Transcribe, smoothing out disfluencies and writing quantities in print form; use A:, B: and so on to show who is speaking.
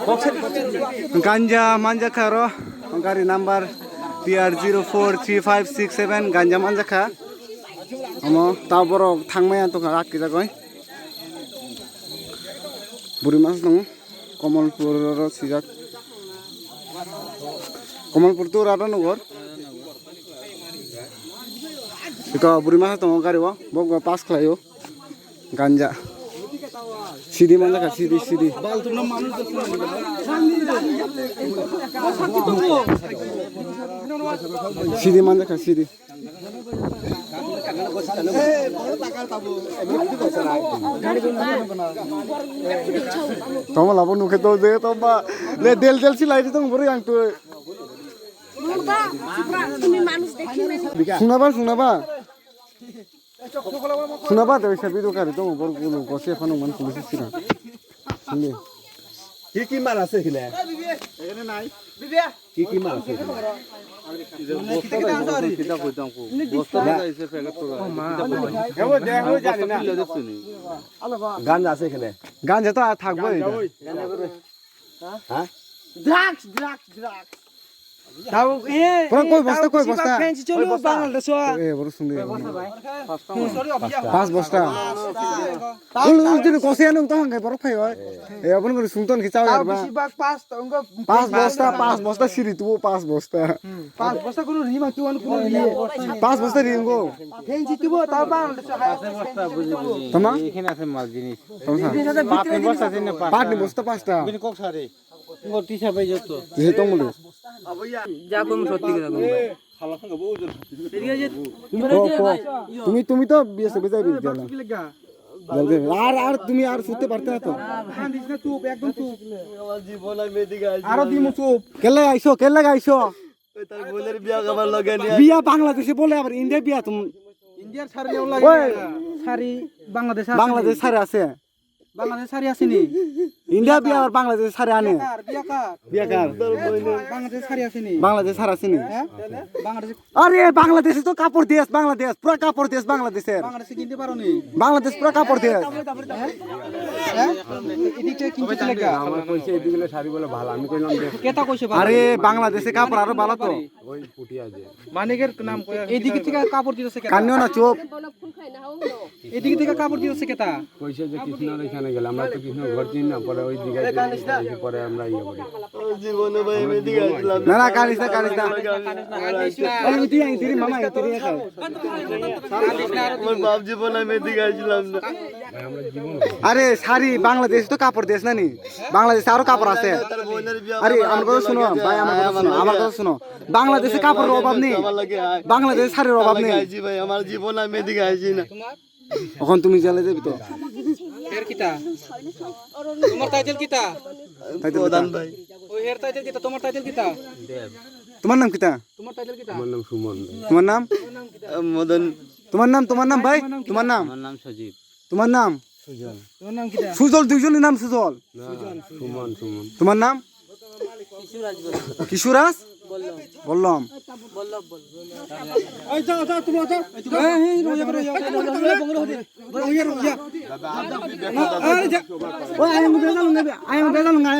A: Ganja manjaka ro gari number PR043567 ganja manjaka amo taboro thangmaya to rakki jagoi buri mas dong Komalpur ro sijak Komalpur to rada nogor iko buri mas dong gari wo bog pass khlayo ganja Sidi manjaka sidi Sidi manjaka sidi Toma labo nuke to de toma le del silai di tong buri yang tu Sunaba to sabi to kari tong bor kulo kose phano man pulis sira sinde
B: কি মার আছে এখানে এখানে নাই বিবিয়া কি মার আছে কিটা কইতাম কো বস্তা লাগাইছে প্যাকেট তো এও দেখো জানি না গাঞ্জা আছে এখানে
A: গাঞ্জা তো থাকবে এটা
B: হ্যাঁ
C: Drugs. Tahu
A: koi bosta
C: fancy cholo Bangladesh wa.
A: boro sunde pas bosta ul jinu kose anung to hangai boro khai hoy apun gori sungton khichao
C: Tahu
A: yarba
C: bisi bag pas to ungo
A: pas bosta siri tu pas bosta
C: pas bosta kuno rima tu anu kuno ri.
A: pas bosta ringo
C: Fancy tu bo tahu Bangladesh ha.
A: tama
B: এখানে আছে মাল জিনিস
C: Bitre
B: বস্তা দিনে
A: pat ni bosta pasta
B: বিন cock সারে ngor tisa bai jotto
A: je tong mulu
C: যা কম সত্যি কথা কম
A: তুমি তো বিয়ে সবে যাই গেলা জলদি আর তুমি আর শুতে পারতে না তো
C: দিস না চুপ একদম চুপ আমার জীবন আমি এদিকে আরো দিমু চুপ
A: কেলে আইছো
B: তার বোনের বিয়া খাবার লগে নিয়ে
A: বিয়া বাংলাদেশে বলে আবার ইন্ডিয়া বিয়া তুমি
C: ইন্ডিয়ার শাড়ি নেও লাগে শাড়ি
A: বাংলাদেশ সারে আছে
C: বাংলাদেশ শাড়ি আসেনি
A: ইন্ডিয়া বিয়া আর বাংলাদেশ সারে আনে বিয়া কার
C: বাংলাদেশ শাড়ি আসেনি
A: বাংলাদেশ সারে আসেনি
C: হ্যাঁ বাংলাদেশ
A: আরে বাংলাদেশে তো কাপড় দেশ বাংলাদেশ পুরো কাপড় দেশ বাংলাদেশের
C: বাংলাদেশে কিনতে পারোনি
A: বাংলাদেশ পুরো কাপড় দেশ
C: হ্যাঁ এদিকে কিনতে লাগা
B: আমার কইছে এদিকে শাড়ি বলে ভালো আমি কইলাম যে
C: কেতা কইছে
A: আরে বাংলাদেশে কাপড় আরো ভালো তো
B: ওই পুটিয়া যে
C: মানিকের নাম কই এদিকে থেকে কাপড় দিতেছে কেতা
A: কান্নিও না চুপ
C: এদিকে থেকে কাপড় দিতেছে কেতা
B: কইছে যে কৃষ্ণর এখানে গেল আমরা তো কৃষ্ণ ঘর চিনি না পরে ওই দিকে পরে আমরা ইয়ে করি জীবনে ভাই আমি দিকে আসলাম
A: না কানিস না আরে তুই আই তেরি মামা তেরি খাও
B: আমার বাপ জীবনে আমি দিকে আসলাম না
A: আরে শাড়ি বাংলাদেশ তো কাপড় দেশ না নি বাংলাদেশে আরো কাপড় আছে আরে আমার কথা শুনো ভাই আমার কথা শুনো বাংলাদেশে কাপড়ের অভাব নেই বাংলাদেশে শাড়ির অভাব নেই
B: ভাই আমার জীবন আমি এদিকে আসি না
A: এখন তুমি জেলে যাবি তো
C: এর কিতা তোমার টাইটেল কিতা
B: প্রধান ভাই
C: ওই এর টাইটেল কিতা তোমার টাইটেল কিতা
A: তোমার নাম কিতা
C: তোমার টাইটেল কিতা
B: আমার নাম সুমন
A: তোমার নাম
B: মদন
A: তোমার নাম ভাই তোমার নাম
B: আমার নাম সজীব
A: তোমার নাম
B: সুজন
C: তোমার নাম কিতা
A: সুজল দুইজনের নাম সুজল
B: সুমন
A: তোমার নাম কিশোরাজ বললাম
C: ওই যাও তুমি যাও এই রোজা করে
A: ওই আয়ং বেজালুঙ্গাই